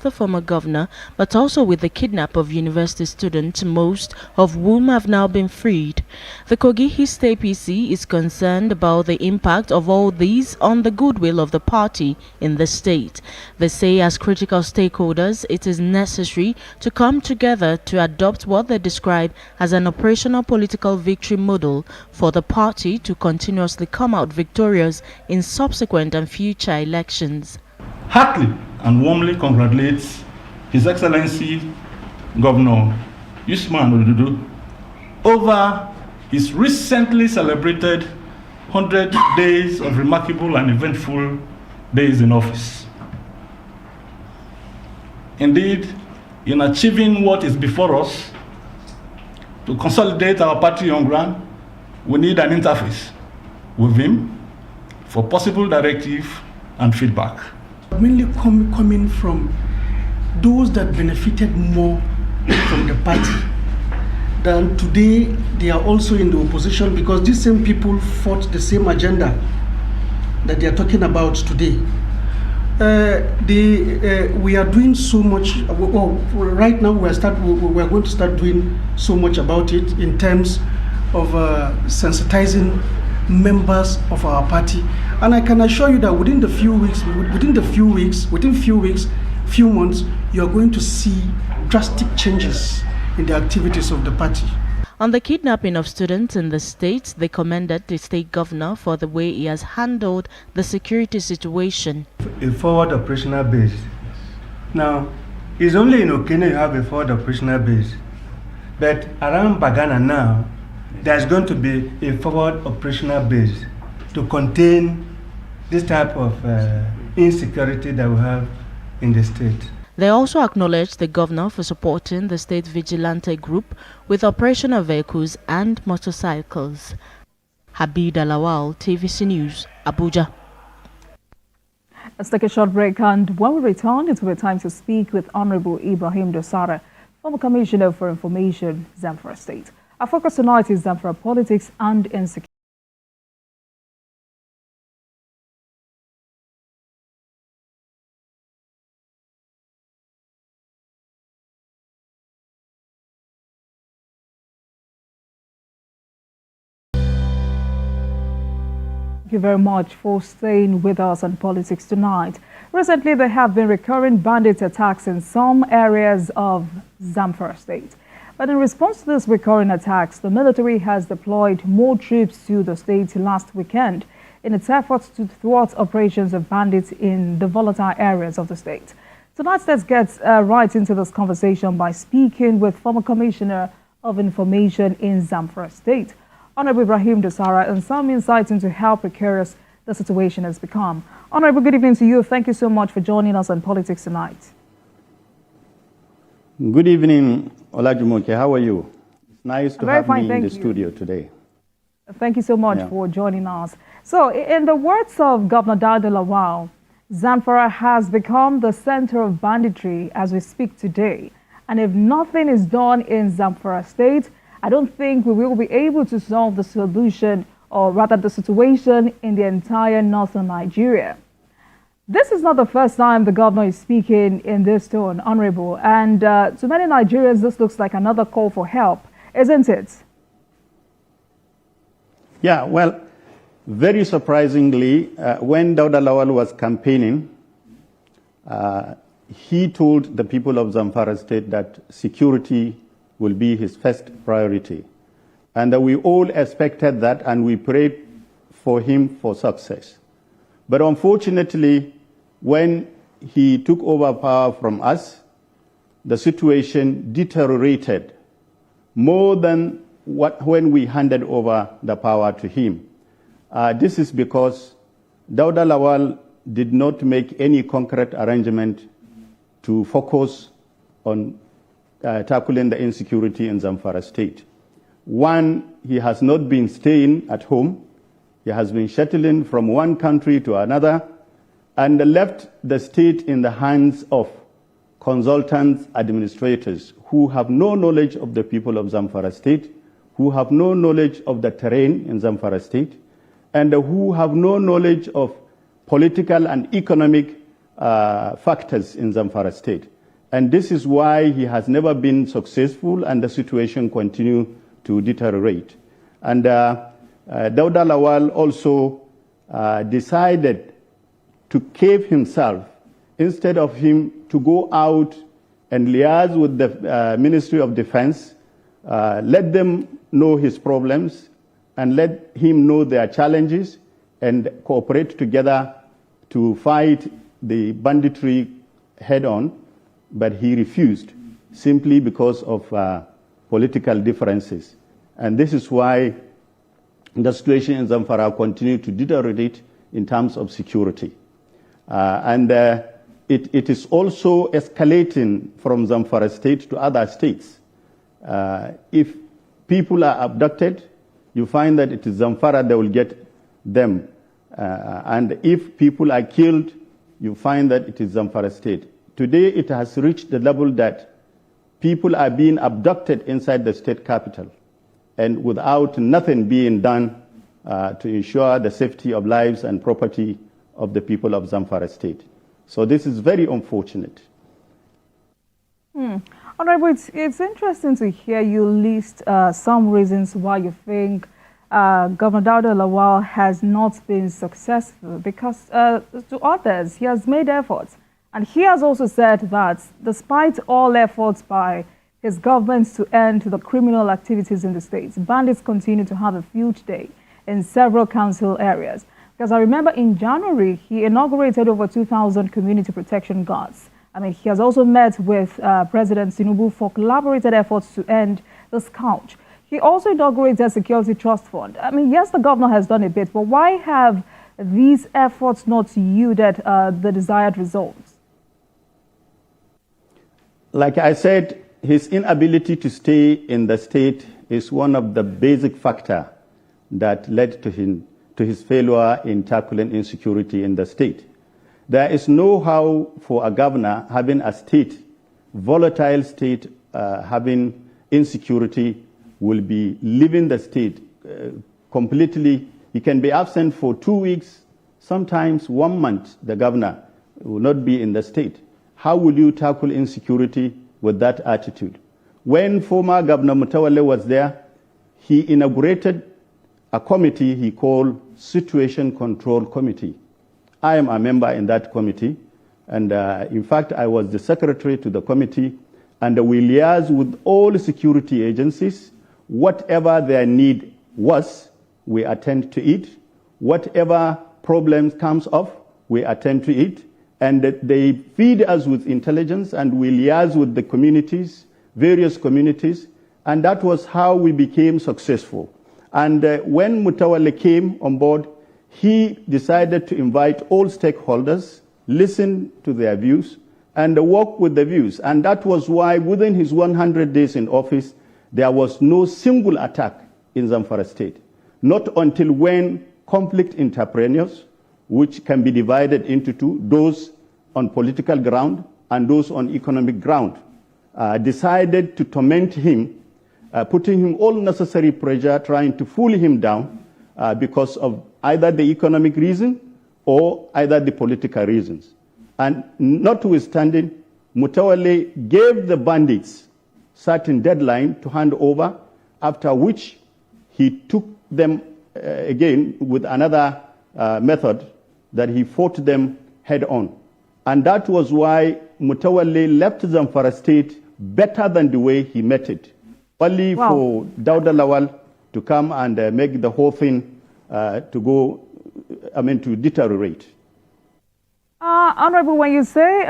the former governor, but also with the kidnap of university students, most of whom have now been freed. The Kogi East APC is concerned about the impact of all these on the goodwill of the party in the state. They say as critical stakeholders, it is necessary to come together to adopt what they describe as an operational political victory model for the party to continuously come out victorious in subsequent and future elections. Heartily and warmly congratulates His Excellency Governor Usman Odudu over his recently celebrated 100 days of remarkable and eventful days in office. Indeed, in achieving what is before us, to consolidate our party on ground, we need an interface with him for possible directive and feedback. Mainly coming from those that benefited more from the party. Then today they are also in the opposition because these same people fought the same agenda that they are talking about today. We are doing so much. Well, right now we are going to start doing so much about it in terms of sensitizing members of our party, and I can assure you that within few months, you are going to see drastic changes in the activities of the party. On the kidnapping of students in the state, they commended the state governor for the way he has handled the security situation. A forward operational base. Now, it's only in Okene you have a forward operational base, but around Bagana now, there's going to be a forward operational base to contain this type of insecurity that we have in the state. They also acknowledged the governor for supporting the state vigilante group with operational vehicles and motorcycles. Habib Alawal, TVC News, Abuja. Let's take a short break, and when we return, it will be time to speak with Honorable Ibrahim Dosara, former Commissioner for Information, Zamfara State. Our focus tonight is Zamfara politics and insecurity. Thank you very much for staying with us on politics tonight. Recently, there have been recurring bandit attacks in some areas of Zamfara State. But in response to these recurring attacks, the military has deployed more troops to the state last weekend in its efforts to thwart operations of bandits in the volatile areas of the state. Tonight, let's get right into this conversation by speaking with former Commissioner of Information in Zamfara State, Honorable Ibrahim Dosara, and some insights into how precarious the situation has become. Honorable, good evening to you. Thank you so much for joining us on Politics Tonight. Good evening, Olajumoke. How are you? It's nice to have me in the studio today. Thank you so much for joining us. So, in the words of Governor Dauda Lawal, Zamfara has become the center of banditry as we speak today. And if nothing is done in Zamfara State, I don't think we will be able to solve the solution, or rather the situation in the entire northern Nigeria. This is not the first time the governor is speaking in this tone, Honorable, and to many Nigerians this looks like another call for help, isn't it? Yeah, well, very surprisingly, when Dauda Lawal was campaigning, he told the people of Zamfara State that security will be his first priority. And we all expected that, and we prayed for him for success. But unfortunately, when he took over power from us, the situation deteriorated more than when we handed over the power to him. This is because Dauda Lawal did not make any concrete arrangement to focus on tackling the insecurity in Zamfara State. One, he has not been staying at home. He has been shuttling from one country to another and left the state in the hands of consultants, administrators who have no knowledge of the people of Zamfara State, who have no knowledge of the terrain in Zamfara State, and who have no knowledge of political and economic factors in Zamfara State. And this is why he has never been successful and the situation continues to deteriorate. And Dauda Lawal also decided to cave himself instead of him to go out and liaise with the Ministry of Defense, let them know his problems and let him know their challenges and cooperate together to fight the banditry head on, but he refused simply because of political differences. And this is why the situation in Zamfara continues to deteriorate in terms of security. It is also escalating from Zamfara state to other states. If people are abducted, you find that it is Zamfara that will get them. And if people are killed, you find that it is Zamfara state. Today, it has reached the level that people are being abducted inside the state capital, and without nothing being done to ensure the safety of lives and property of the people of Zamfara state. So this is very unfortunate. Honorable, it's interesting to hear you list some reasons why you think Governor Dauda Lawal has not been successful, because to others, he has made efforts. And he has also said that despite all efforts by his government to end the criminal activities in the states, bandits continue to have a field day in several council areas. Because I remember in January, he inaugurated over 2,000 community protection guards. I mean, he has also met with President Tinubu for collaborated efforts to end the scourge. He also inaugurated a security trust fund. I mean, yes, the governor has done a bit, but why have these efforts not yielded the desired results? Like I said, his inability to stay in the state is one of the basic factors that led to his failure in tackling insecurity in the state. There is no how for a governor having a state, volatile state, having insecurity, will be leaving the state completely. He can be absent for 2 weeks, sometimes 1 month, the governor will not be in the state. How will you tackle insecurity with that attitude? When former Governor Mutawale was there, he inaugurated a committee he called Situation Control Committee. I am a member in that committee, and in fact, I was the secretary to the committee, and we liaise with all security agencies. Whatever their need was, we attend to it. Whatever problems comes up, we attend to it. And they feed us with intelligence, and we liaise with the communities, various communities, and that was how we became successful. And when Mutawale came on board, he decided to invite all stakeholders, listen to their views, and work with the views. And that was why within his 100 days in office, there was no single attack in Zamfara state. Not until when conflict entrepreneurs, which can be divided into two, those on political ground and those on economic ground, decided to torment him, putting him all necessary pressure, trying to fool him down because of either the economic reason or either the political reasons. And notwithstanding, Mutawale gave the bandits certain deadline to hand over, after which he took them again with another method that he fought them head on. And that was why Mutawale left Zamfara state better than the way he met it. Only for Dauda Lawal to come and make the whole thing to deteriorate. Honorable, when you say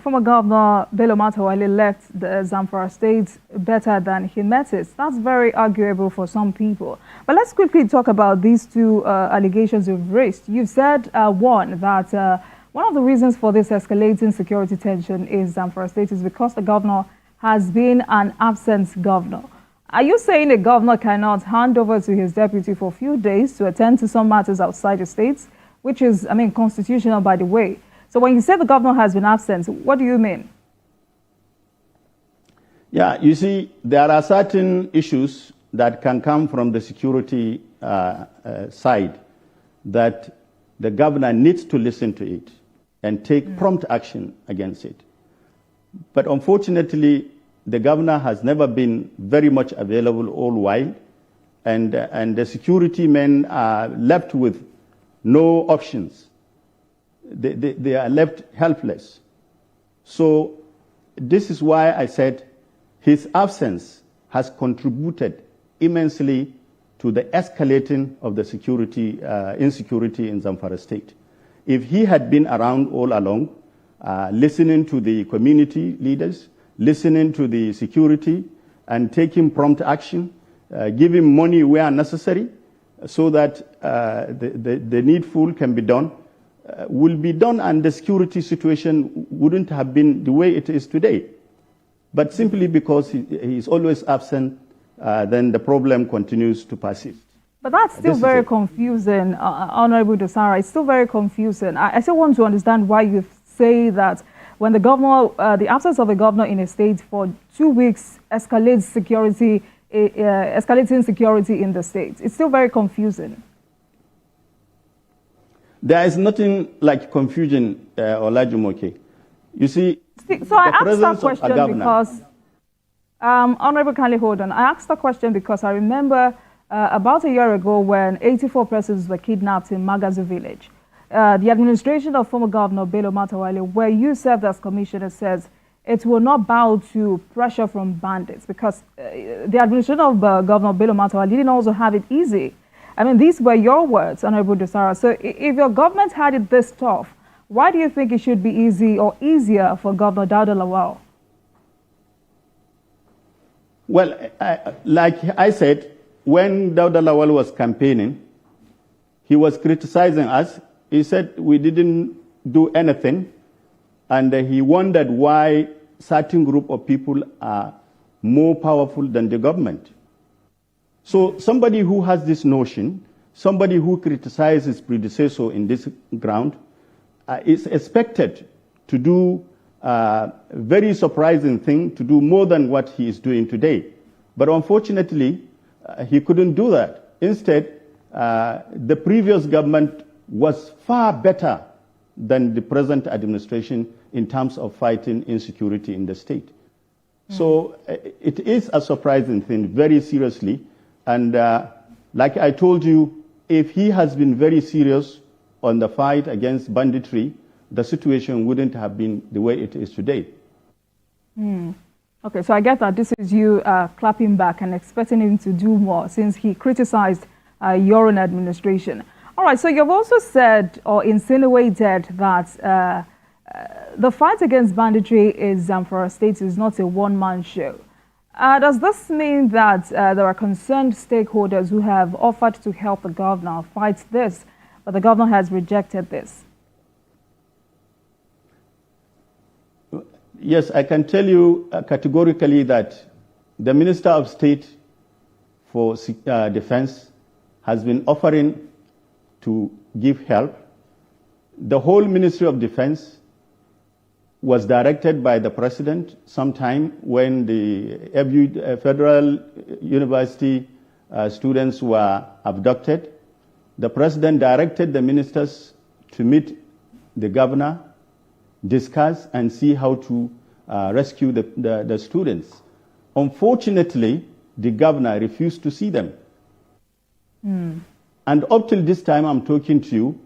former Governor Bello Matawalle left the Zamfara state better than he met it, that's very arguable for some people. But let's quickly talk about these two allegations you've raised. You've said, one, that one of the reasons for this escalating security tension in Zamfara state is because the governor has been an absent governor. Are you saying a governor cannot hand over to his deputy for a few days to attend to some matters outside the states, which is, constitutional, by the way? So when you say the governor has been absent, what do you mean? Yeah, you see, there are certain issues that can come from the security side that the governor needs to listen to it and take prompt action against it. But unfortunately, the governor has never been very much available all while, and the security men are left with no options. They are left helpless. So this is why I said his absence has contributed immensely to the escalating of the insecurity in Zamfara state. If he had been around all along, listening to the community leaders, listening to the security, and taking prompt action, giving money where necessary, so that the needful can be done, will be done, and the security situation wouldn't have been the way it is today. But simply because he is always absent, then the problem continues to persist. But that's still very confusing, Honorable Dosara. It's still very confusing. I still want to understand why you say that when the governor, the absence of a governor in a state for 2 weeks escalates security, escalating security in the state. It's still very confusing. There is nothing like confusion, Olajumoke. You see, so I asked that question because, Honorable Kindly, hold on. I asked that question because I remember about a year ago when 84 persons were kidnapped in Magazu village. The administration of former Governor Bello Matawalle, where you served as commissioner, says it will not bow to pressure from bandits because the administration of Governor Bello Matawalle didn't also have it easy. I mean, these were your words, Honorable Dosara. So if your government had it this tough, why do you think it should be easy or easier for Governor Dauda Lawal? Well, like I said, when Dauda Lawal was campaigning, he was criticizing us. He said we didn't do anything, and he wondered why certain group of people are more powerful than the government. So somebody who has this notion, somebody who criticizes his predecessor in this ground, is expected to do a very surprising thing, to do more than what he is doing today. But unfortunately, he couldn't do that. Instead, the previous government was far better than the present administration in terms of fighting insecurity in the state. So it is a surprising thing, very seriously. And like I told you, if he has been very serious on the fight against banditry, the situation wouldn't have been the way it is today. Okay, so I get that this is you clapping back and expecting him to do more since he criticized your own administration. All right, so you've also said or insinuated that the fight against banditry in Zamfara State is not a one-man show. Does this mean that there are concerned stakeholders who have offered to help the governor fight this, but the governor has rejected this? Yes, I can tell you categorically that the Minister of State for Defense has been offering to give help. The whole Ministry of Defense was directed by the President sometime when the Federal University students were abducted. The President directed the ministers to meet the governor, discuss and see how to rescue the students. Unfortunately, the governor refused to see them. And up till this time I'm talking to you,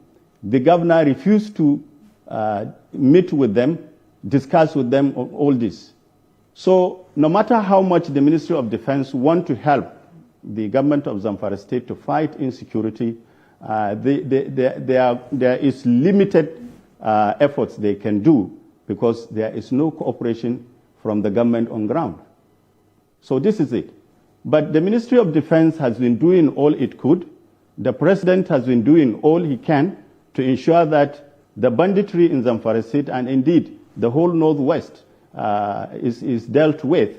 the governor refused to meet with them, discuss with them all this. So no matter how much the Ministry of Defense want to help the government of Zamfara State to fight insecurity, there is limited efforts they can do because there is no cooperation from the government on ground. So this is it. But the Ministry of Defense has been doing all it could. The President has been doing all he can to ensure that the banditry in Zamfara State and indeed the whole Northwest is dealt with.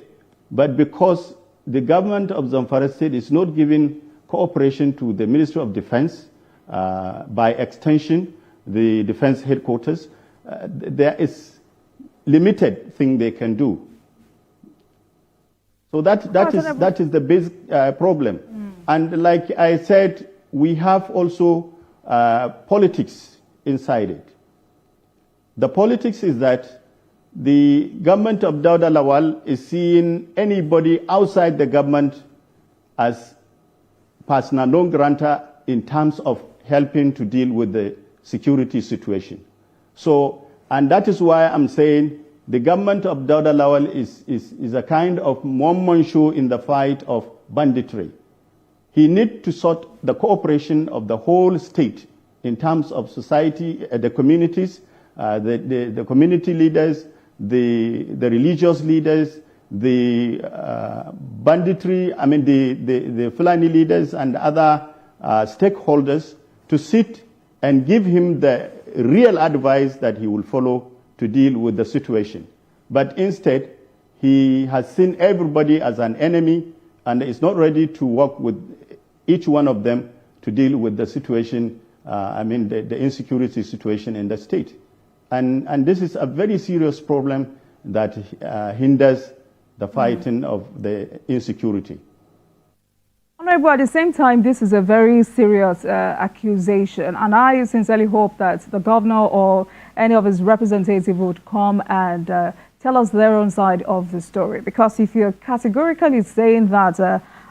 But because the government of Zamfara State is not giving cooperation to the Ministry of Defense, by extension, the defense headquarters, there is limited thing they can do. So that is the basic problem. And like I said, we have also politics inside it. The politics is that the government of Dauda Lawal is seeing anybody outside the government as persona non grata in terms of helping to deal with the security situation. So, and that is why I'm saying the government of Dauda Lawal is a kind of one-man show in the fight of banditry. He needs to sort the cooperation of the whole state in terms of society, the communities, the community leaders, the religious leaders, the banditry, the Fulani leaders and other stakeholders to sit and give him the real advice that he will follow to deal with the situation. But instead, he has seen everybody as an enemy and is not ready to work with each one of them to deal with the situation, the insecurity situation in the state. And this is a very serious problem that hinders the fighting of the insecurity. Honorable, at the same time, this is a very serious accusation, and I sincerely hope that the governor or any of his representatives would come and tell us their own side of the story. Because if you're categorically saying that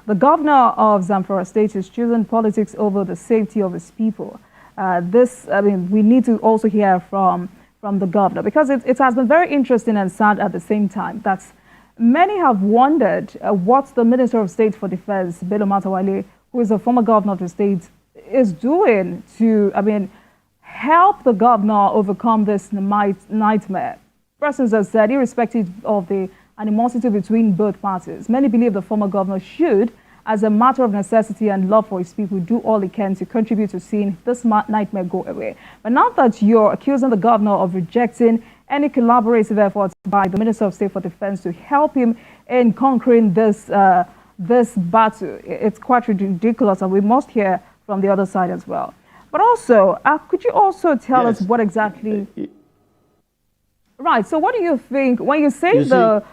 the governor of Zamfara State is choosing politics over the safety of his people, we need to also hear from the governor, because it has been very interesting and sad at the same time that many have wondered what the Minister of State for Defense, Bello Matawalle, who is a former governor of the state, is doing to, help the governor overcome this nightmare. Persons have said, irrespective of the animosity between both parties, many believe the former governor should, as a matter of necessity and love for his people, do all he can to contribute to seeing this nightmare go away. But now that you're accusing the governor of rejecting any collaborative efforts by the Minister of State for Defense to help him in conquering this battle, it's quite ridiculous, and we must hear from the other side as well. But also, could you also tell us what exactly... Right, so what do you think when you say Minister...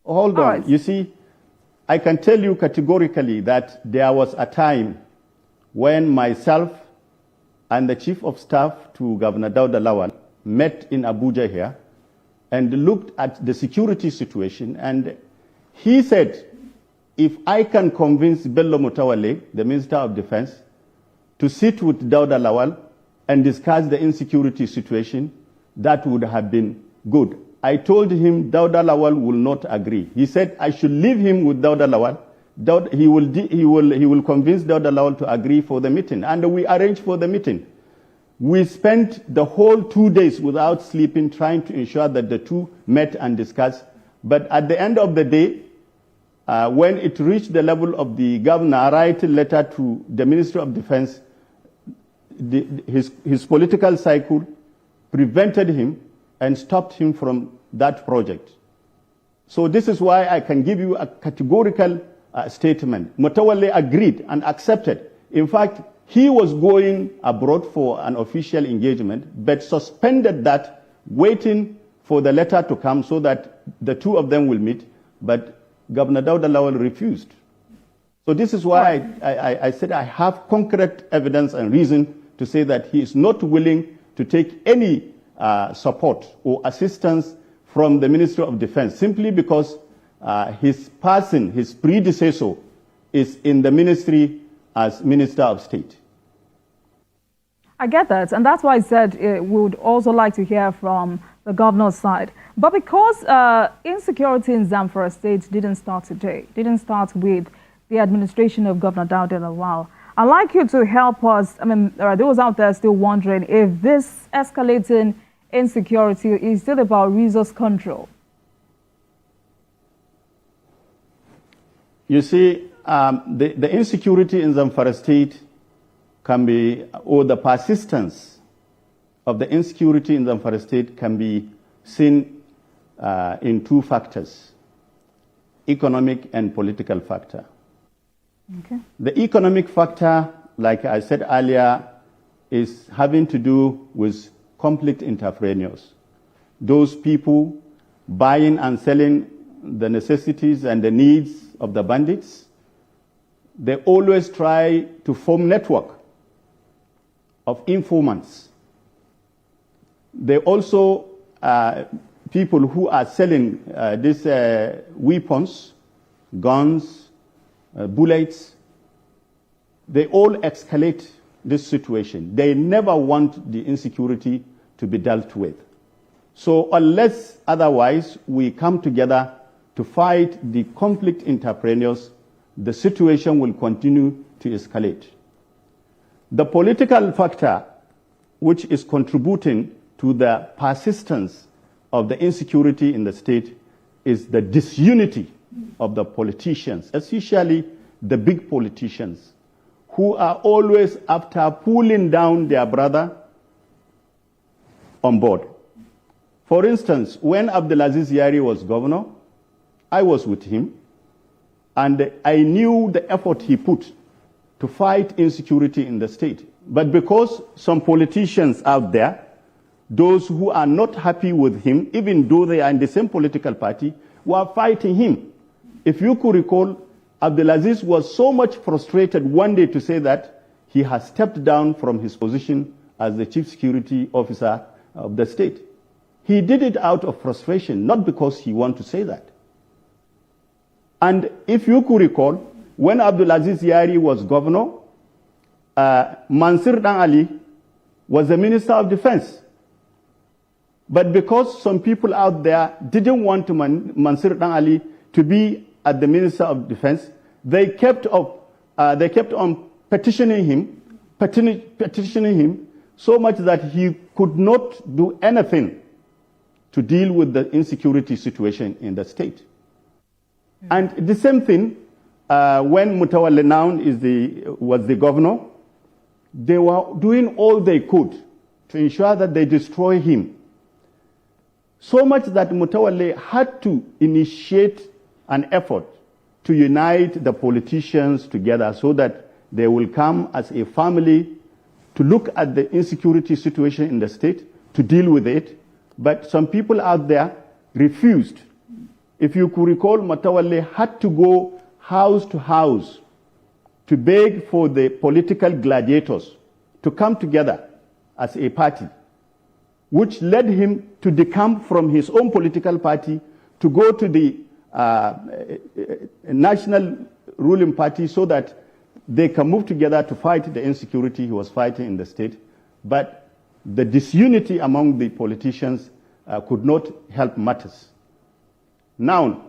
Hold on. Right. You see, I can tell you categorically that there was a time when myself and the Chief of Staff to Governor Dauda Lawal met in Abuja here and looked at the security situation, and he said, if I can convince Bello Matawalle, the Minister of Defense, to sit with Dauda Lawal and discuss the insecurity situation, that would have been good. I told him Dauda Lawal will not agree. He said I should leave him with Dauda Lawal. He will convince Dauda Lawal to agree for the meeting, and we arranged for the meeting. We spent the whole 2 days without sleeping trying to ensure that the two met and discussed. But at the end of the day, when it reached the level of the governor writing a letter to the Ministry of Defense, his political cycle prevented him and stopped him from that project. So this is why I can give you a categorical statement. Matawalle agreed and accepted. In fact, he was going abroad for an official engagement, but suspended that, waiting for the letter to come so that the two of them will meet. But Governor Dauda Lawal refused. So this is why I said I have concrete evidence and reason to say that he is not willing to take any support or assistance from the Ministry of Defense, simply because his person, his predecessor, is in the ministry as Minister of State. I get that, and that's why I said we would also like to hear from the governor's side. But because insecurity in Zamfara State didn't start today, didn't start with the administration of Governor Dauda Lawal, I'd like you to help us. There are those out there still wondering if this escalating insecurity is still about resource control. You see, the insecurity in Zamfara State can be, or the persistence of the insecurity in Zamfara State can be seen in two factors: economic and political factor. Okay. The economic factor, like I said earlier, is having to do with conflict entrepreneurs. Those people buying and selling the necessities and the needs of the bandits. They always try to form network of informants. There are also people who are selling these weapons, guns, bullets. They all escalate this situation. They never want the insecurity to be dealt with. So unless otherwise we come together to fight the conflict entrepreneurs, the situation will continue to escalate. The political factor which is contributing to the persistence of the insecurity in the state is the disunity of the politicians, especially the big politicians, who are always after pulling down their brother on board. For instance, when Abdulaziz Yari was governor, I was with him, and I knew the effort he put to fight insecurity in the state. But because some politicians out there, those who are not happy with him, even though they are in the same political party, were fighting him. If you could recall, Abdulaziz was so much frustrated one day to say that he has stepped down from his position as the chief security officer of the state. He did it out of frustration, not because he wanted to say that. And if you could recall, when Abdulaziz Yari was governor, Mansur Dan Ali was the Minister of Defense. But because some people out there didn't want Mansur Dan Ali to be at the Minister of Defense, they kept on petitioning him so much that he could not do anything to deal with the insecurity situation in the state. And the same thing, when Mutawalli now was the governor, they were doing all they could to ensure that they destroy him. So much that Mutawalli had to initiate an effort to unite the politicians together so that they will come as a family to look at the insecurity situation in the state, to deal with it. But some people out there refused. If you could recall, Mutawalli had to go house to house to beg for the political gladiators to come together as a party, which led him to decamp from his own political party to go to the national ruling party so that they can move together to fight the insecurity he was fighting in the state. But the disunity among the politicians could not help matters. Now,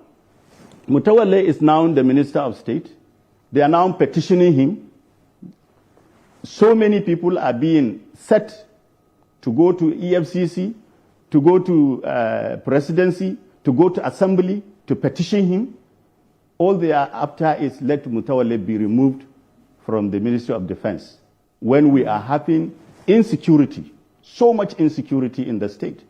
Mutawalli is now the Minister of State. They are now petitioning him. So many people are being set to go to EFCC, to go to presidency, to go to assembly, to petition him. All they are after is let Mutawalli be removed from the Ministry of Defense when we are having insecurity, so much insecurity in the state.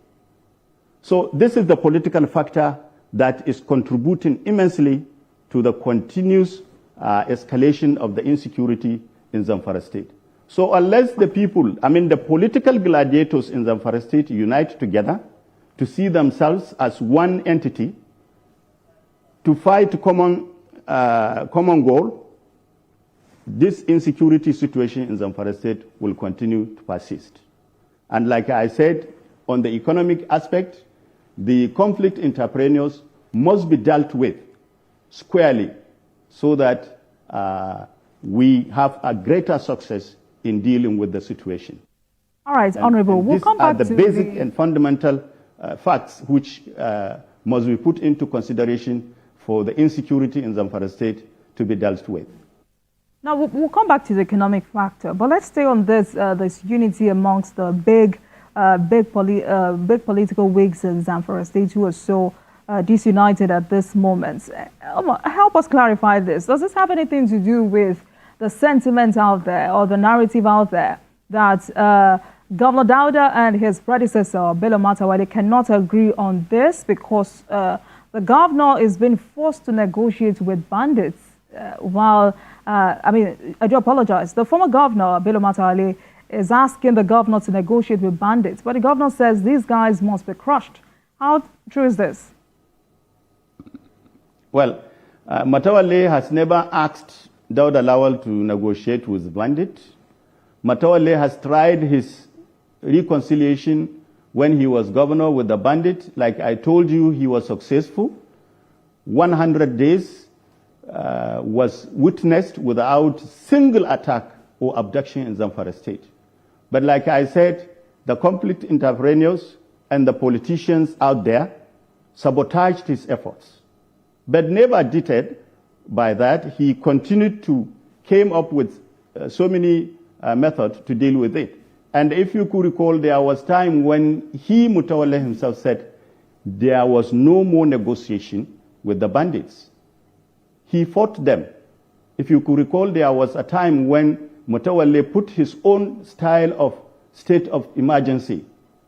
So this is the political factor that is contributing immensely to the continuous escalation of the insecurity in Zamfara state. So unless the people, the political gladiators in Zamfara state unite together to see themselves as one entity, to fight a common goal, this insecurity situation in Zamfara state will continue to persist. And like I said, on the economic aspect, the conflict entrepreneurs must be dealt with squarely so that we have a greater success in dealing with the situation. All right, Honorable, we'll come back to the basic and fundamental facts which must be put into consideration for the insecurity in Zamfara state to be dealt with. Now, we'll come back to the economic factor, but let's stay on this unity amongst the big political wigs in Zamfara state who are so disunited at this moment. Help us clarify this. Does this have anything to do with the sentiment out there or the narrative out there that Governor Dauda and his predecessor, Bello Matawalle, cannot agree on this because the governor is being forced to negotiate with bandits I do apologize. The former governor, Bello Matawalle, is asking the governor to negotiate with bandits, but the governor says these guys must be crushed. How true is this? Well, Matawalle has never asked Dauda Lawal to negotiate with bandits. Matawalle has tried his reconciliation when he was governor with the bandit. Like I told you, he was successful. 100 days was witnessed without single attack or abduction in Zamfara state. But like I said, the conflict entrepreneurs and the politicians out there sabotaged his efforts. But never deterred by that, he continued to came up with so many methods to deal with it. And if you could recall, there was time when he, Mutawalli himself, said there was no more negotiation with the bandits. He fought them. If you could recall, there was a time when Mutawalli put his own style of state of emergency,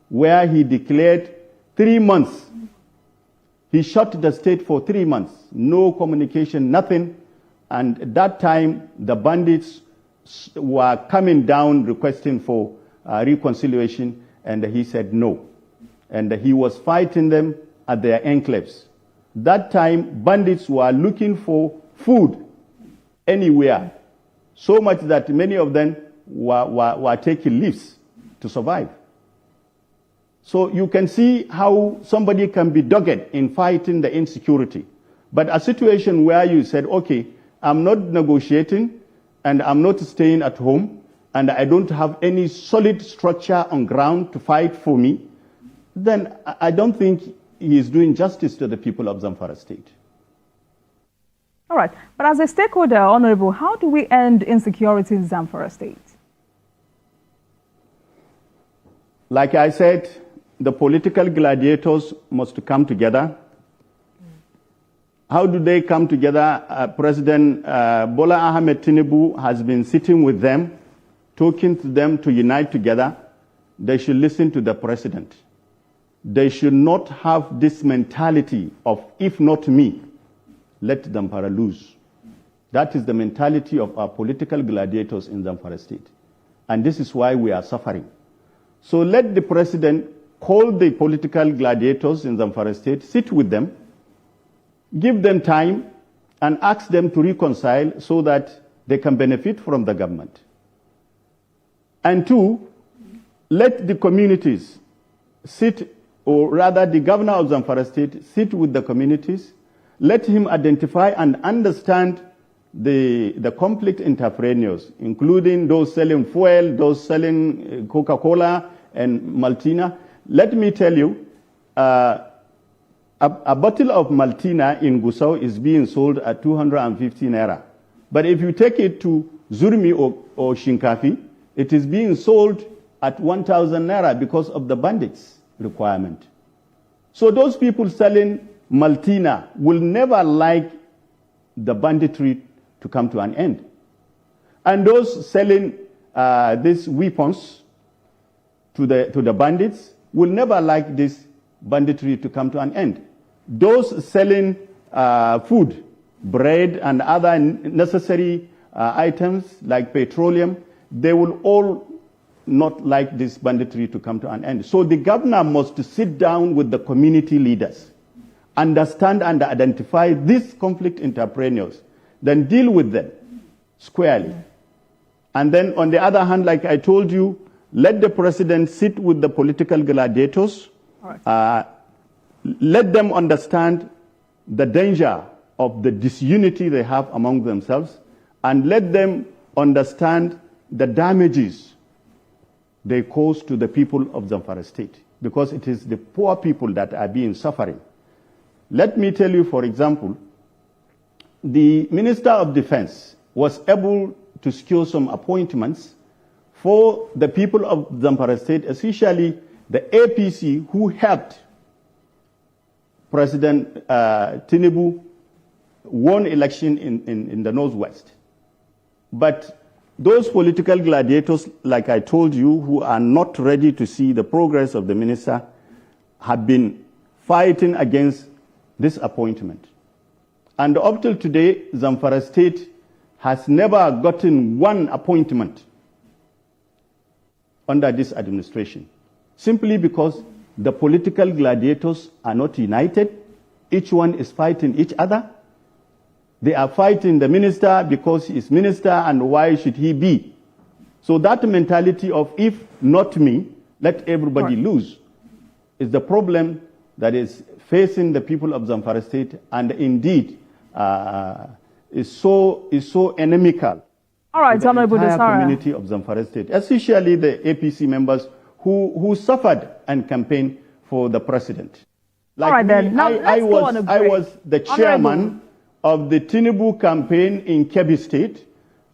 where he declared 3 months. He shut the state for 3 months, no communication, nothing. And at that time, the bandits were coming down requesting for reconciliation, and he said no. And he was fighting them at their enclaves. That time, bandits were looking for food anywhere, so much that many of them were taking leaves to survive. So you can see how somebody can be dogged in fighting the insecurity. But a situation where you said, okay, I'm not negotiating and I'm not staying at home and I don't have any solid structure on ground to fight for me, then I don't think he is doing justice to the people of Zamfara state. All right. But as a stakeholder, Honorable, how do we end insecurity in Zamfara state? Like I said, the political gladiators must come together. How do they come together? President Bola Ahmed Tinubu has been sitting with them, talking to them to unite together. They should listen to the president. They should not have this mentality of, if not me, let Zamfara lose. That is the mentality of our political gladiators in Zamfara state. And this is why we are suffering. So let the president call the political gladiators in Zamfara state, sit with them, give them time, and ask them to reconcile so that they can benefit from the government. And two, let the communities sit, or rather the governor of Zamfara state sit with the communities, let him identify and understand the conflict entrepreneurs, including those selling fuel, those selling Coca-Cola and Maltina. Let me tell you, a bottle of Maltina in Gusau is being sold at 250 naira. But if you take it to Zurmi or Shinkafi, it is being sold at 1,000 naira because of the bandits requirement. So those people selling Maltina will never like the banditry to come to an end. And those selling these weapons to the bandits will never like this banditry to come to an end. Those selling food, bread, and other necessary items like petroleum, they will all not like this banditry to come to an end. So the governor must sit down with the community leaders, understand and identify these conflict entrepreneurs, then deal with them squarely. And then on the other hand, like I told you, let the president sit with the political gladiators. All right. Let them understand the danger of the disunity they have among themselves, and let them understand the damages they cause to the people of Zamfara state, because it is the poor people that are being suffering. Let me tell you, for example, the Minister of Defense was able to secure some appointments for the people of Zamfara state, especially the APC, who helped President Tinubu won election in the Northwest. But those political gladiators, like I told you, who are not ready to see the progress of the minister, have been fighting against this appointment. And up till today, Zamfara state has never gotten one appointment under this administration, simply because the political gladiators are not united. Each one is fighting each other. They are fighting the minister because he is minister, and why should he be? So that mentality of, if not me, let everybody lose, is the problem that is facing the people of Zamfara State, and indeed is so inimical. All right, to the Honorable entire Desara. community of Zamfara State, especially the APC members who suffered and campaigned for the president. Like all right, me, then. Now, I was the chairman of the Tinubu campaign in Kebbi State.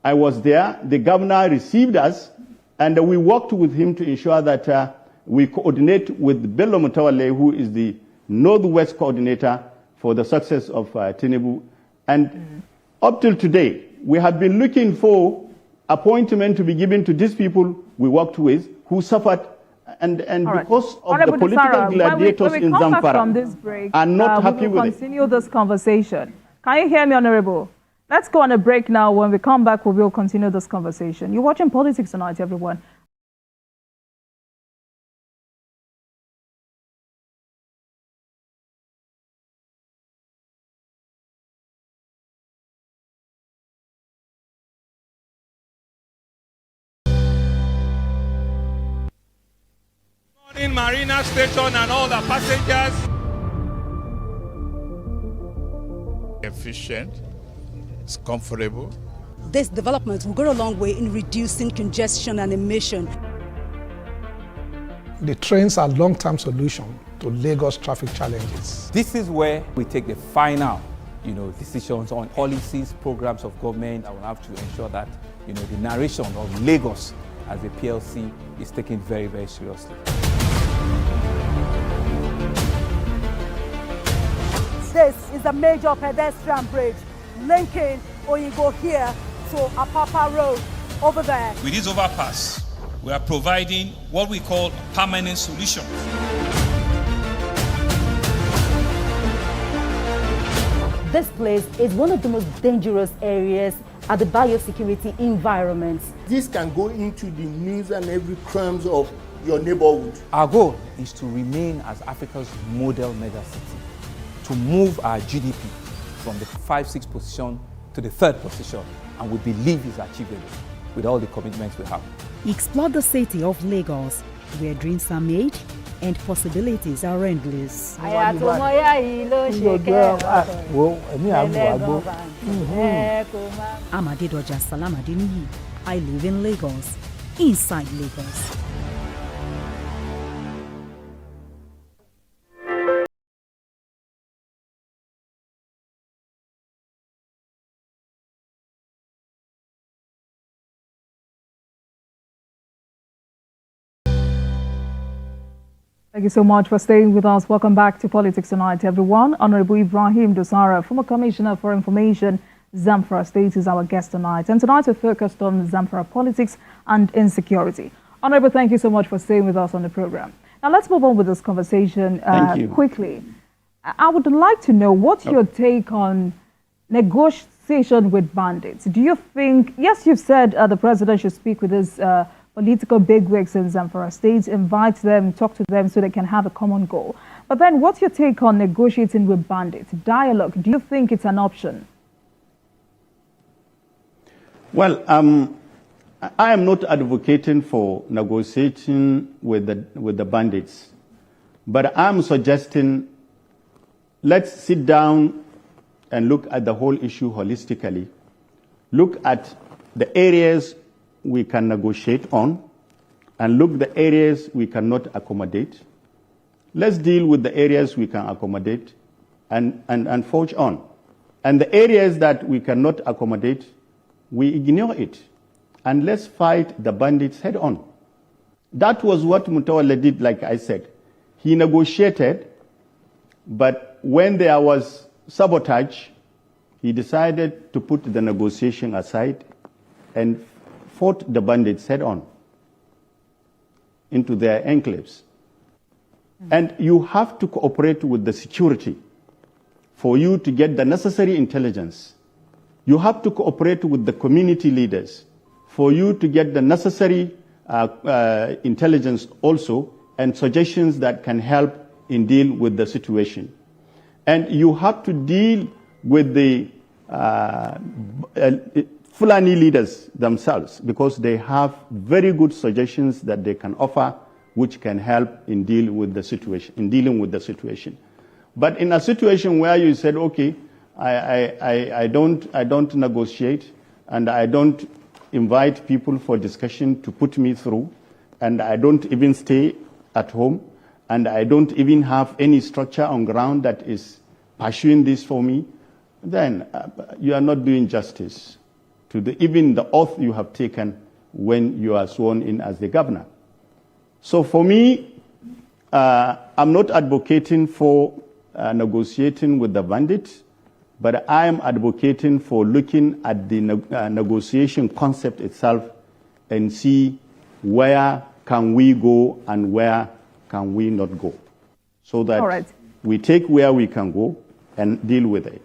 I was there. The governor received us, and we worked with him to ensure that we coordinate with Bello Mutawale, who is the Northwest coordinator for the success of Tinubu. And up till today, we have been looking for appointment to be given to these people we worked with who suffered and because of the political gladiators in Zamfara are not happy with it. We will continue this conversation. Can you hear me, Honorable? Let's go on a break now. When we come back, we will continue this conversation. You're watching Politics Tonight, everyone. In Marina Station and all the passengers. Efficient, it's comfortable. This development will go a long way in reducing congestion and emission. The trains are a long-term solution to Lagos traffic challenges. This is where we take the final, decisions on policies, programs of government. I will have to ensure that, the narration of Lagos as a PLC is taken very, very seriously. This is a major pedestrian bridge linking Oyingo here to Apapa Road over there. With this overpass, we are providing what we call a permanent solution. This place is one of the most dangerous areas at the biosecurity environment. This can go into the news and every crumbs of your neighborhood. Our goal is to remain as Africa's model megacity, to move our GDP from the 5-6 position to the 3rd position, and we believe it's achievable with all the commitments we have. Explore the city of Lagos, where dreams are made and possibilities are endless. Amadedoja Salamadini, I live in Lagos, inside Lagos. Thank you so much for staying with us. Welcome back to Politics Tonight, everyone. Honorable Ibrahim Dosara, former Commissioner for Information, Zamfara State, is our guest tonight. And tonight we're focused on Zamfara politics and insecurity. Honorable, thank you so much for staying with us on the program. Now let's move on with this conversation quickly. I would like to know what's your take on negotiation with bandits. Do you think, yes, you've said the president should speak with his political bigwigs in Zamfara State, invite them, talk to them so they can have a common goal. But then what's your take on negotiating with bandits? Dialogue, do you think it's an option? Well, I am not advocating for negotiating with the bandits, but I'm suggesting let's sit down and look at the whole issue holistically. Look at the areas we can negotiate on, and look the areas we cannot accommodate. Let's deal with the areas we can accommodate and forge on. And the areas that we cannot accommodate, we ignore it. And let's fight the bandits head on. That was what Mutawale did, like I said. He negotiated, but when there was sabotage, he decided to put the negotiation aside and fought the bandits head on into their enclaves. And you have to cooperate with the security for you to get the necessary intelligence. You have to cooperate with the community leaders for you to get the necessary intelligence also and suggestions that can help in deal with the situation. And you have to deal with the Fulani leaders themselves, because they have very good suggestions that they can offer which can help in dealing with the situation. But in a situation where you said, okay, I don't negotiate, and I don't invite people for discussion to put me through, and I don't even stay at home, and I don't even have any structure on ground that is pursuing this for me, then you are not doing justice to even the oath you have taken when you are sworn in as the governor. So for me, I'm not advocating for negotiating with the bandits, but I am advocating for looking at the negotiation concept itself and see where can we go and where can we not go, so that we take where we can go and deal with it.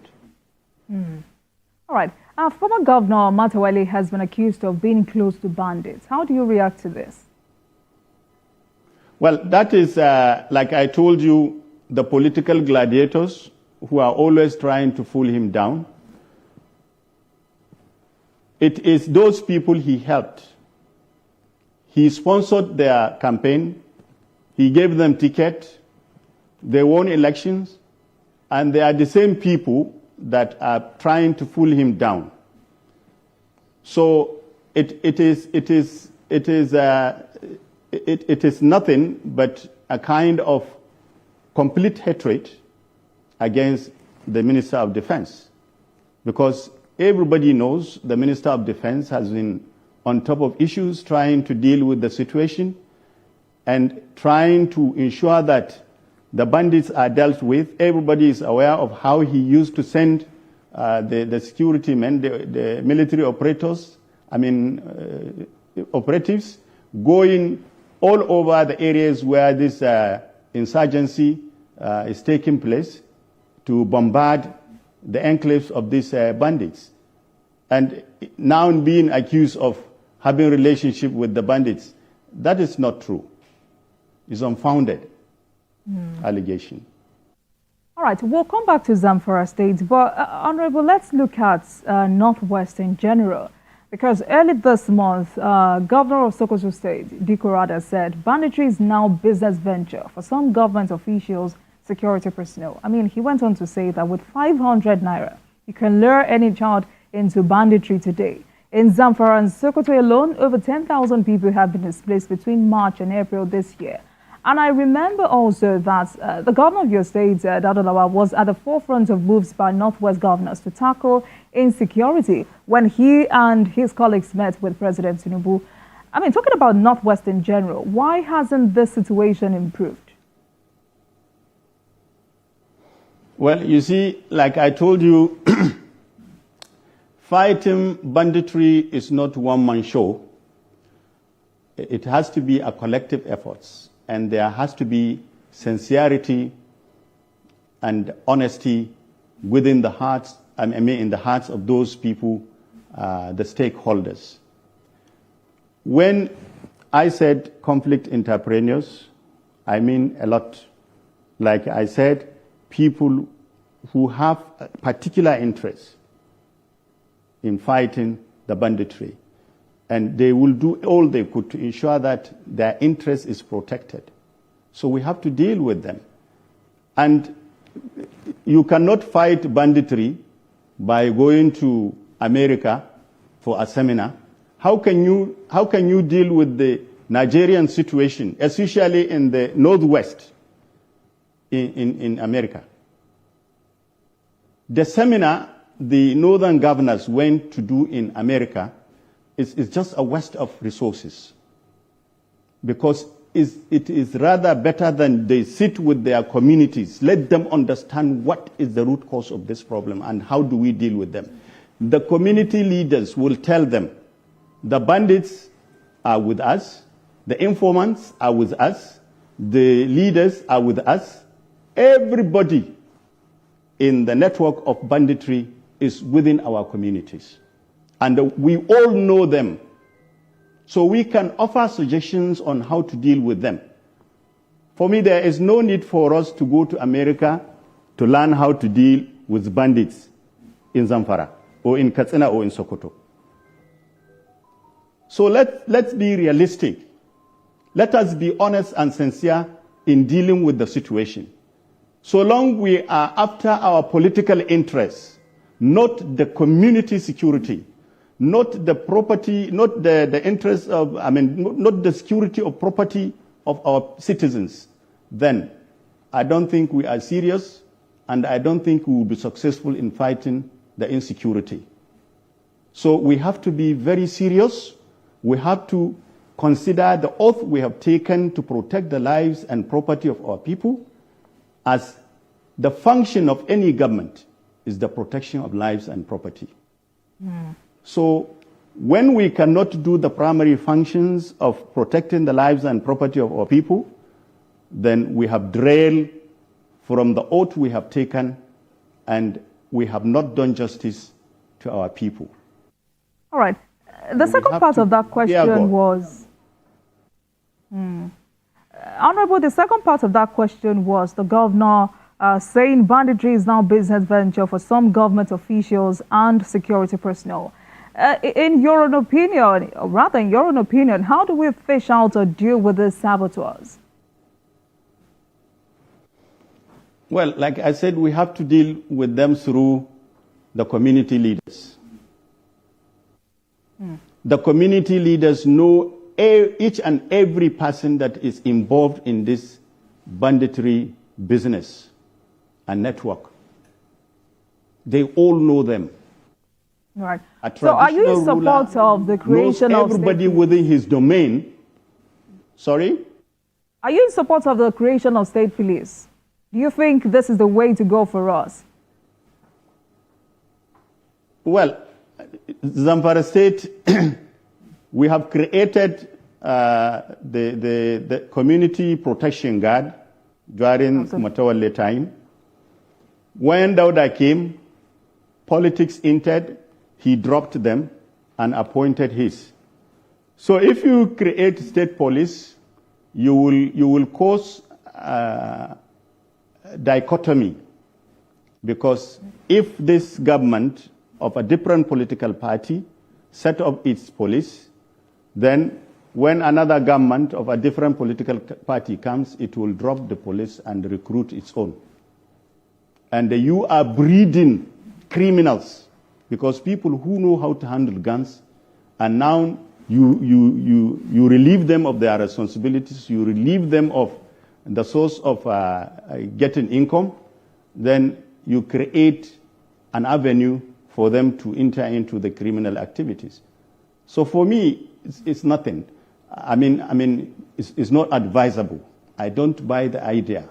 All right. Former Governor Matawale has been accused of being close to bandits. How do you react to this? Well, that is, like I told you, the political gladiators who are always trying to pull him down. It is those people he helped. He sponsored their campaign. He gave them tickets. They won elections. And they are the same people that are trying to pull him down. So it is nothing but a kind of complete hatred against the Minister of Defense, because everybody knows the Minister of Defense has been on top of issues, trying to deal with the situation and trying to ensure that the bandits are dealt with. Everybody is aware of how he used to send the security men, the military operatives, operatives, going all over the areas where this insurgency is taking place to bombard the enclaves of these bandits. And now being accused of having a relationship with the bandits, that is not true. It's unfounded allegation. All right, we'll come back to Zamfara State, but Honorable, let's look at Northwest in general. Because early this month, Governor of Sokoto State, Diko Rada, said banditry is now business venture for some government officials, security personnel. I mean, he went on to say that with 500 naira, you can lure any child into banditry today. In Zamfara and Sokoto alone, over 10,000 people have been displaced between March and April this year. And I remember also that the governor of your state, Dadolawa, was at the forefront of moves by Northwest governors to tackle insecurity when he and his colleagues met with President Tinubu. I mean, talking about Northwest in general, why hasn't this situation improved? Well, you see, like I told you, fighting banditry is not one-man show. It has to be a collective effort. And there has to be sincerity and honesty within the hearts, in the hearts of those people, the stakeholders. When I said conflict entrepreneurs, I mean a lot. Like I said, people who have a particular interest in fighting the banditry. And they will do all they could to ensure that their interest is protected. So we have to deal with them. And you cannot fight banditry by going to America for a seminar. How can you deal with the Nigerian situation, especially in the Northwest in America? The seminar the northern governors went to do in America is just a waste of resources, because it is rather better than they sit with their communities, let them understand what is the root cause of this problem and how do we deal with them. The community leaders will tell them, the bandits are with us, the informants are with us, the leaders are with us, everybody in the network of banditry is within our communities. And we all know them. So we can offer suggestions on how to deal with them. For me, there is no need for us to go to America to learn how to deal with bandits in Zamfara, or in Katsina, or in Sokoto. So let's be realistic. Let us be honest and sincere in dealing with the situation. So long we are after our political interests, not the community security, not the property, not the interests of, not the security of property of our citizens, then I don't think we are serious, and I don't think we will be successful in fighting the insecurity. So we have to be very serious. We have to consider the oath we have taken to protect the lives and property of our people, as the function of any government is the protection of lives and property. So when we cannot do the primary functions of protecting the lives and property of our people, then we have derailed from the oath we have taken, and we have not done justice to our people. All right. The second part of that question was... Honorable, the second part of that question was the governor saying banditry is now business venture for some government officials and security personnel. In your own opinion, or rather in your own opinion, how do we fish out or deal with these saboteurs? Well, like I said, we have to deal with them through the community leaders. The community leaders know each and every person that is involved in this banditry business and network. They all know them. Right. So are you in support of the creation of everybody within his domain? Sorry? Are you in support of the creation of state police? Do you think this is the way to go for us? Well, Zamfara State, we have created the community protection guard during Matawale time. When Dauda came, politics entered, he dropped them and appointed his. So if you create state police, you will cause dichotomy, because if this government of a different political party set up its police, then when another government of a different political party comes, it will drop the police and recruit its own. And you are breeding criminals, because people who know how to handle guns, and now you relieve them of their responsibilities, you relieve them of the source of getting income, then you create an avenue for them to enter into the criminal activities. So for me, it's nothing. It's not advisable. I don't buy the idea.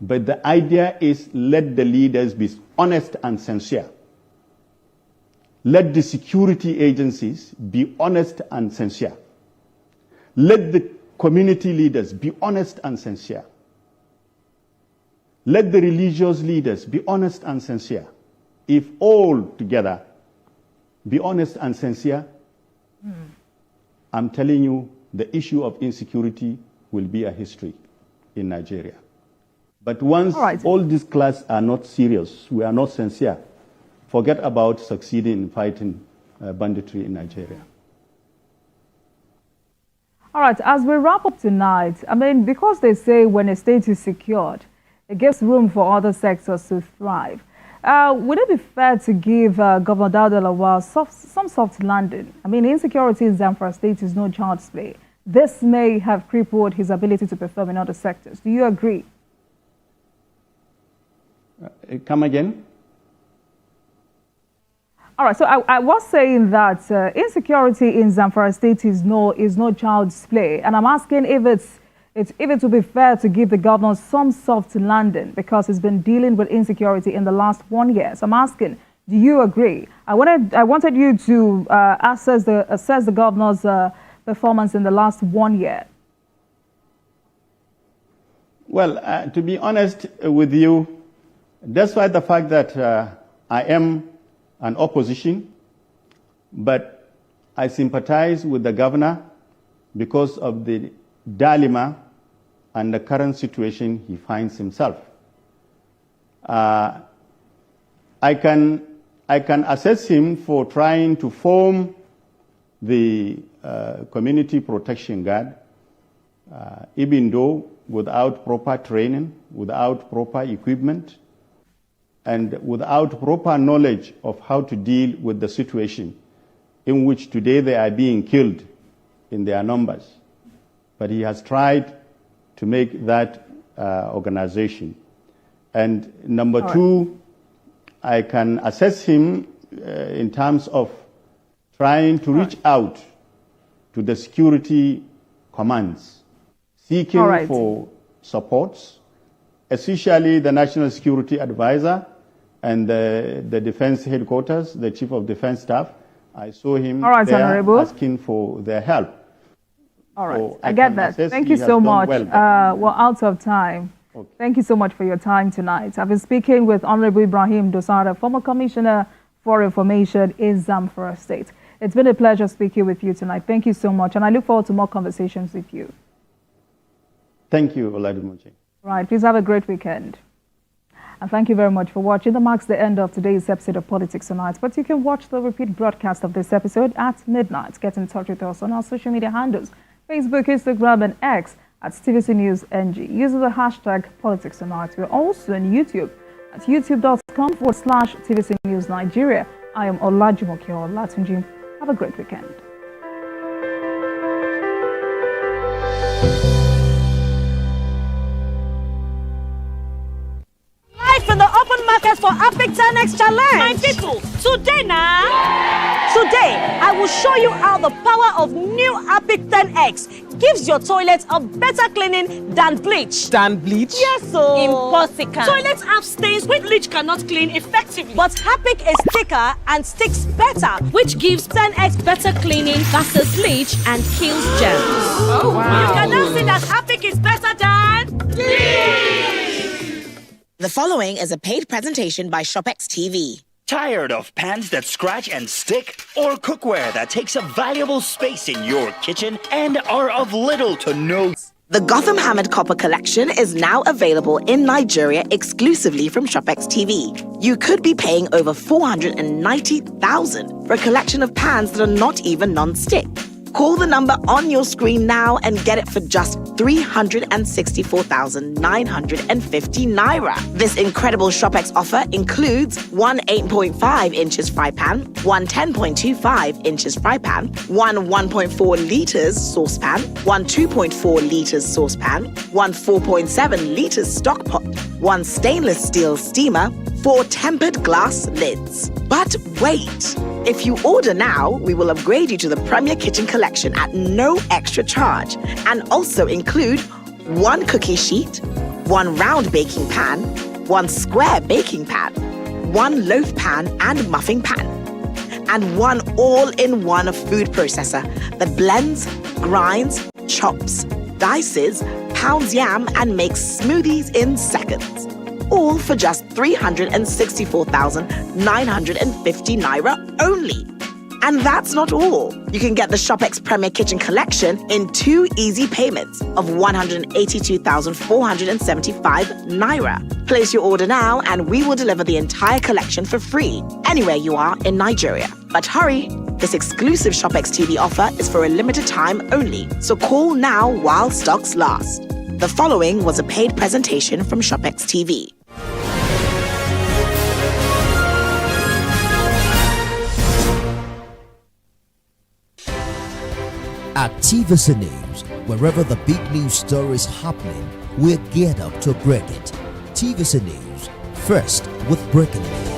But the idea is, let the leaders be honest and sincere. Let the security agencies be honest and sincere. Let the community leaders be honest and sincere. Let the religious leaders be honest and sincere. If all together be honest and sincere, I'm telling you, the issue of insecurity will be a history in Nigeria. But once all these classes are not serious, we are not sincere, forget about succeeding in fighting banditry in Nigeria. All right, as we wrap up tonight, because they say when a state is secured, it gives room for other sectors to thrive. Would it be fair to give Governor Dauda Lawal some soft landing? Insecurity in Zamfara State is no child's play. This may have crippled his ability to perform in other sectors. Do you agree? Come again? All right, so I was saying that insecurity in Zamfara State is no child's play, and I'm asking if it would be fair to give the governor some soft landing, because he's been dealing with insecurity in the last 1 year. So I'm asking, do you agree? I wanted you to assess the governor's performance in the last 1 year. Well, to be honest with you, despite the fact that I am an opposition, but I sympathize with the governor because of the dilemma and the current situation he finds himself. I can assess him for trying to form the community protection guard even though without proper training, without proper equipment, and without proper knowledge of how to deal with the situation in which today they are being killed in their numbers. But he has tried to make that organization. And number two, I can assess him in terms of trying to reach out to the security commands, seeking for supports, especially the National Security Advisor and the Defense Headquarters, the Chief of Defense Staff. I saw him there asking for their help. All right, So I get that. Thank you so much. We're out of time. Okay. Thank you so much for your time tonight. I've been speaking with Honorable Ibrahim Dosara, former Commissioner for Information in Zamfara State. It's been a pleasure speaking with you tonight. Thank you so much, and I look forward to more conversations with you. Thank you, Oladimuche. Right, please have a great weekend. And thank you very much for watching. That marks the end of today's episode of Politics Tonight. But you can watch the repeat broadcast of this episode at midnight. Get in touch with us on our social media handles, Facebook, Instagram, and X at TVC News NG. Use the hashtag Politics Tonight. We're also on YouTube at youtube.com/TVC News Nigeria. I am Olajumoke Olatunji. Have a great weekend. Live from the open market for Epic 10X Challenge. My people, today now. Today, I will show you how the power of new Epic 10X gives your toilet a better cleaning than bleach. Than bleach? Yes, so. Impossible. Toilets have stains which bleach cannot clean effectively. But Epic is thicker and sticks better, which gives 10X better cleaning versus bleach and kills germs. Oh, wow. You can now see that Epic is better than bleach. The following is a paid presentation by ShopX TV. Tired of pans that scratch and stick? Or cookware that takes up valuable space in your kitchen and are of little to no use? The Gotham Hammered Copper Collection is now available in Nigeria exclusively from ShopX TV. You could be paying over $490,000 for a collection of pans that are not even non-stick. Call the number on your screen now and get it for just 364,950 naira. This incredible ShopX offer includes one 8.5 inches fry pan, one 10.25 inches fry pan, one 1.4 liters saucepan, one 2.4 liters saucepan, one 4.7 liters stock pot, one stainless steel steamer, 4 tempered glass lids. But wait! If you order now, we will upgrade you to the Premier Kitchen Collection at no extra charge and also include one cookie sheet, one round baking pan, one square baking pan, one loaf pan and muffin pan, and one all-in-one food processor that blends, grinds, chops, dices, pounds yam and makes smoothies in seconds. All for just 364,950 naira only. And that's not all. You can get the ShopX Premier Kitchen Collection in 2 easy payments of 182,475 naira. Place your order now and we will deliver the entire collection for free anywhere you are in Nigeria. But hurry, this exclusive ShopX TV offer is for a limited time only. So call now while stocks last. The following was a paid presentation from ShopX TV. At TVC News, wherever the big news story is happening, we're geared up to break it. TVC News, first with breaking news.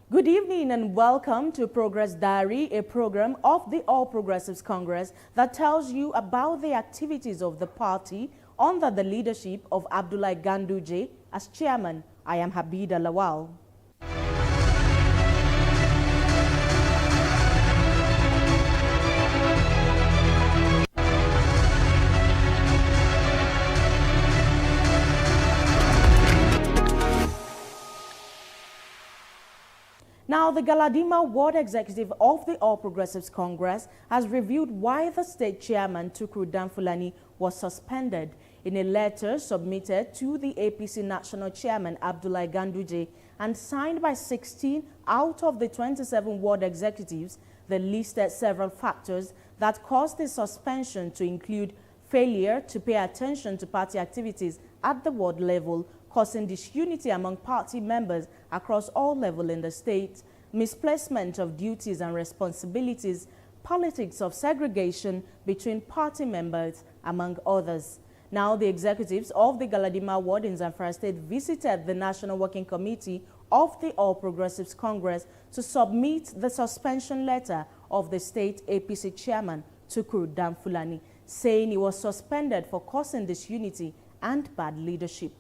Good evening and welcome to Progress Diary, a program of the All Progressives Congress that tells you about the activities of the party under the leadership of Abdullahi Ganduje as chairman. I am Habida Lawal. Now, the Galadima Ward Executive of the All Progressives Congress has reviewed why the state chairman, Tukur Danfulani, was suspended. In a letter submitted to the APC National Chairman, Abdullahi Ganduje, and signed by 16 out of the 27 ward executives, they listed several factors that caused the suspension, to include failure to pay attention to party activities at the ward level, causing disunity among party members across all levels in the state, misplacement of duties and responsibilities, politics of segregation between party members, among others. Now, the executives of the Galadima ward in Zamfara State visited the National Working Committee of the All Progressives Congress to submit the suspension letter of the state APC chairman, Tukur Danfulani, saying he was suspended for causing disunity and bad leadership.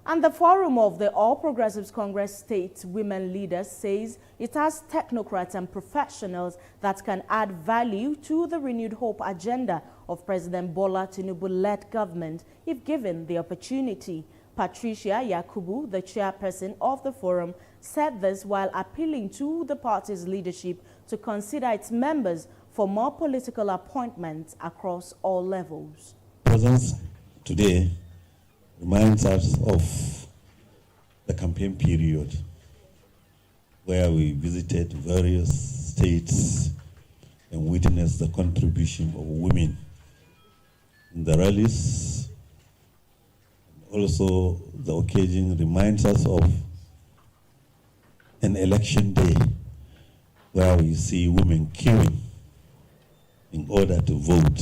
And the Forum of the All Progressives Congress State Women Leaders says it has technocrats and professionals that can add value to the renewed hope agenda of President Bola Tinubu-led government if given the opportunity. Patricia Yakubu, the chairperson of the forum, said this while appealing to the party's leadership to consider its members for more political appointments across all levels. Presence today reminds us of the campaign period where we visited various states and witnessed the contribution of women in the rallies. Also, the occasion reminds us of an election day where we see women queuing in order to vote,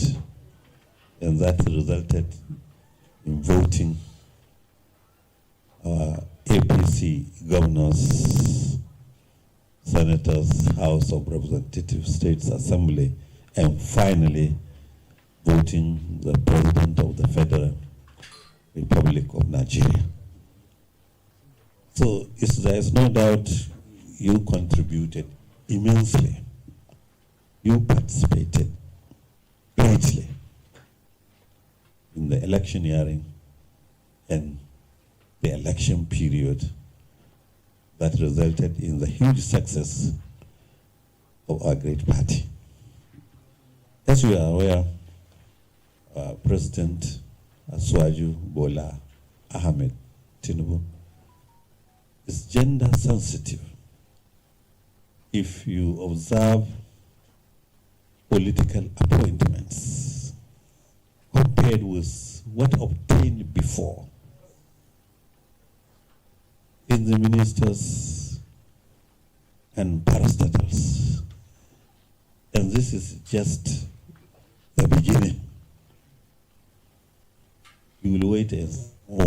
and that resulted in voting our APC governors, senators, House of Representatives, States Assembly, and finally voting the President of the Federal Republic of Nigeria. So there is no doubt you contributed immensely. You participated greatly in the electioneering and the election period that resulted in the huge success of our great party. As you are aware, President Asuwaju Bola Ahmed Tinubu is gender sensitive. If you observe political appointments compared with what obtained before in the ministers and parastatals, and this is just the beginning. You will wait as more,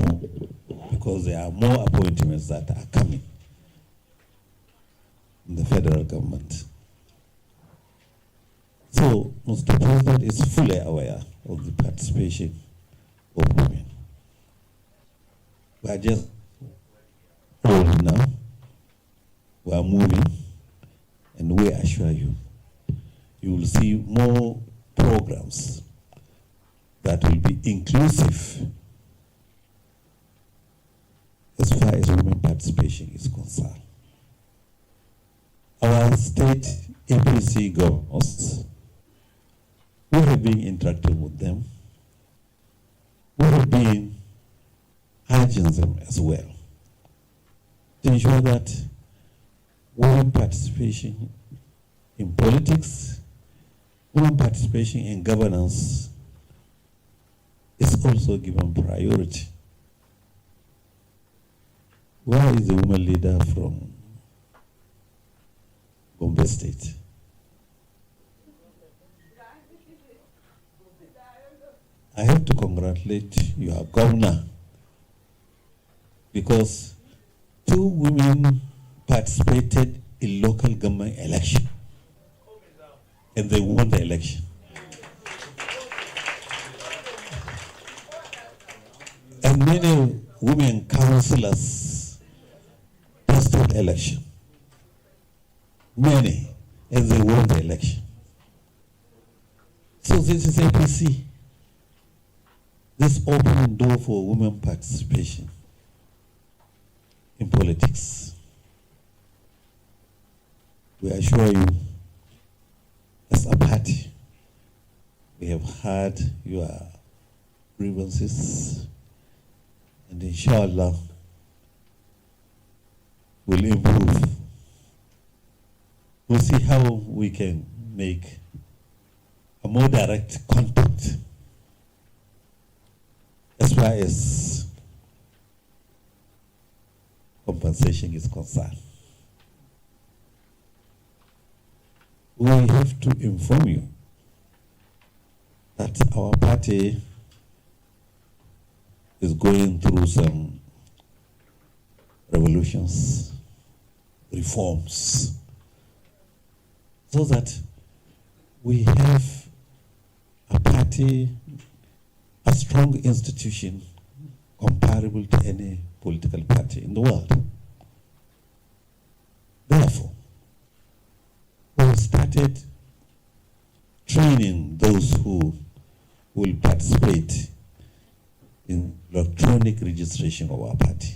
because there are more appointments that are coming in the federal government. So, Mr. President is fully aware of the participation of women. We are just old now, we are moving, and we assure you, you will see more programs that will be inclusive as far as women participation is concerned. Our state APC governors, we have been interacting with them, we have been urging them as well to ensure that women participation in politics, women participation in governance is also given priority. Where is the woman leader from Gombe State? I have to congratulate your governor, because 2 women participated in local government election and they won the election. And many women councillors tested election. Many, and they won the election. So this is APC. this opening door for women participation in politics. We assure you, as a party, we have heard your grievances, and inshallah, we'll improve. We'll see how we can make a more direct contact as far as compensation is concerned. We have to inform you that our party is going through some revolutions, reforms, so that we have a party, a strong institution comparable to any political party in the world. Therefore, we have started training those who will participate in electronic registration of our party.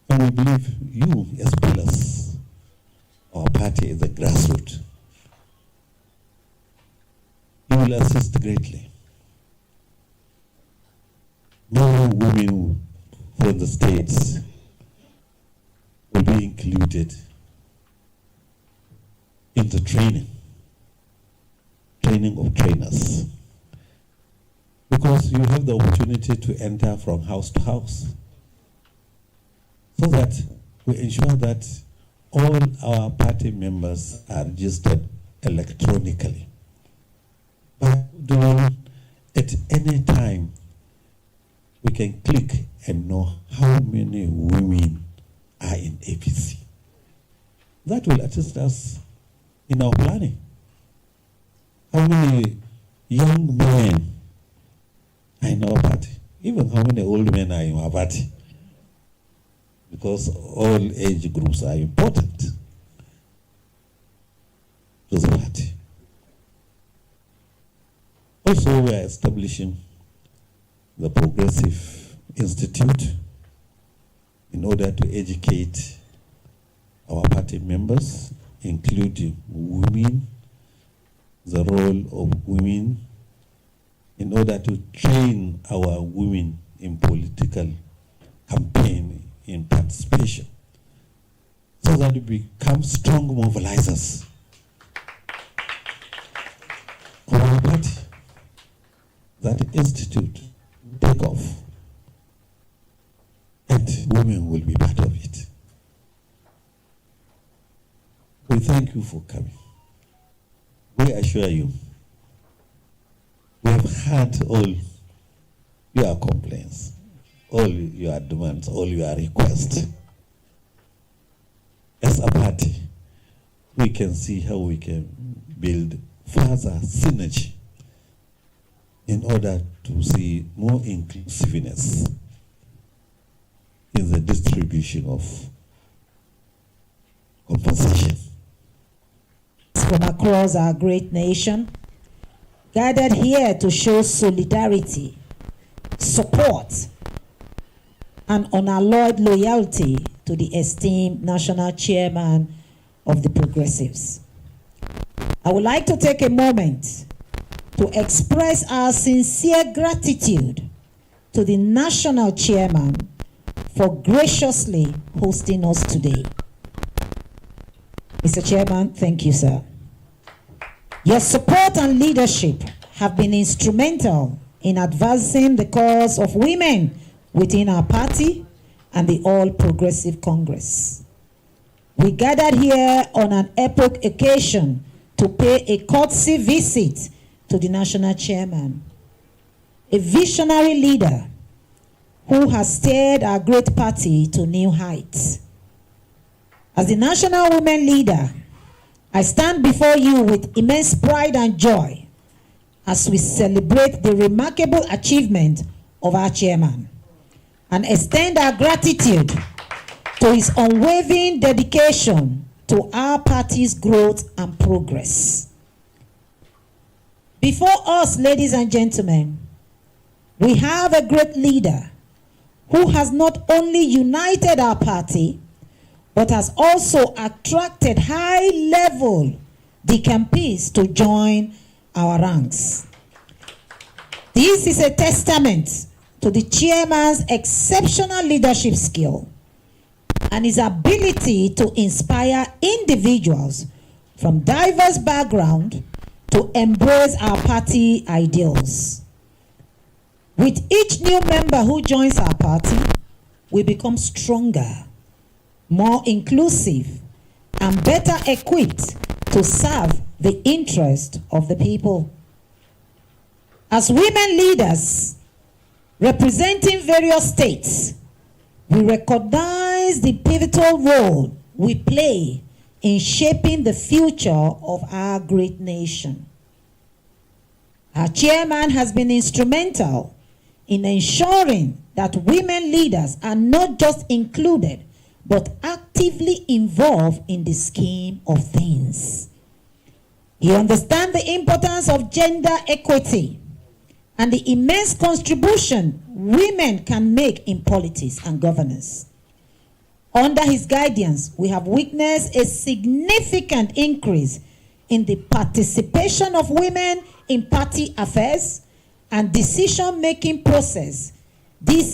And we believe you, as pillars, our party is a grassroots. You will assist greatly. Many women from the states will be included in the training of trainers, because you have the opportunity to enter from house to house, so that we ensure that all our party members are registered electronically. But at any time, we can click and know how many women are in APC. That will assist us in our planning. How many young men are in our party? Even how many old men are in our party? Because all age groups are important to the party. Also, we are establishing the Progressive Institute in order to educate our party members, including women, the role of women, in order to train our women in political campaign, in participation, so that we become strong mobilizers of our party. That institute take off, and women will be part of it. We thank you for coming. We assure you, we have heard all your complaints, all your demands, all your requests. As a party, we can see how we can build further synergy in order to see more inclusiveness in the distribution of compensation. From across our great nation, gathered here to show solidarity, support, and unalloyed loyalty to the esteemed national chairman of the Progressives. I would like to take a moment to express our sincere gratitude to the national chairman for graciously hosting us today. Mr. Chairman, thank you, sir. Your support and leadership have been instrumental in advancing the cause of women within our party and the All Progressive Congress. We gathered here on an epoch occasion to pay a courtesy visit to the national chairman, a visionary leader who has steered our great party to new heights. As the national women leader, I stand before you with immense pride and joy as we celebrate the remarkable achievement of our chairman and extend our gratitude to his unwavering dedication to our party's growth and progress. Before us, ladies and gentlemen, We have a great leader who has not only united our party, but has also attracted high-level DCMPs to join our ranks. This is a testament to the chairman's exceptional leadership skill and his ability to inspire individuals from diverse backgrounds to embrace our party ideals. With each new member who joins our party, we become stronger, more inclusive, and better equipped to serve the interest of the people. As women leaders representing various states, we recognize the pivotal role we play in shaping the future of our great nation. Our chairman has been instrumental in ensuring that women leaders are not just included, but actively involved in the scheme of things. He understands the importance of gender equity and the immense contribution women can make in politics and governance. Under his guidance, we have witnessed a significant increase in the participation of women in party affairs and decision-making process. This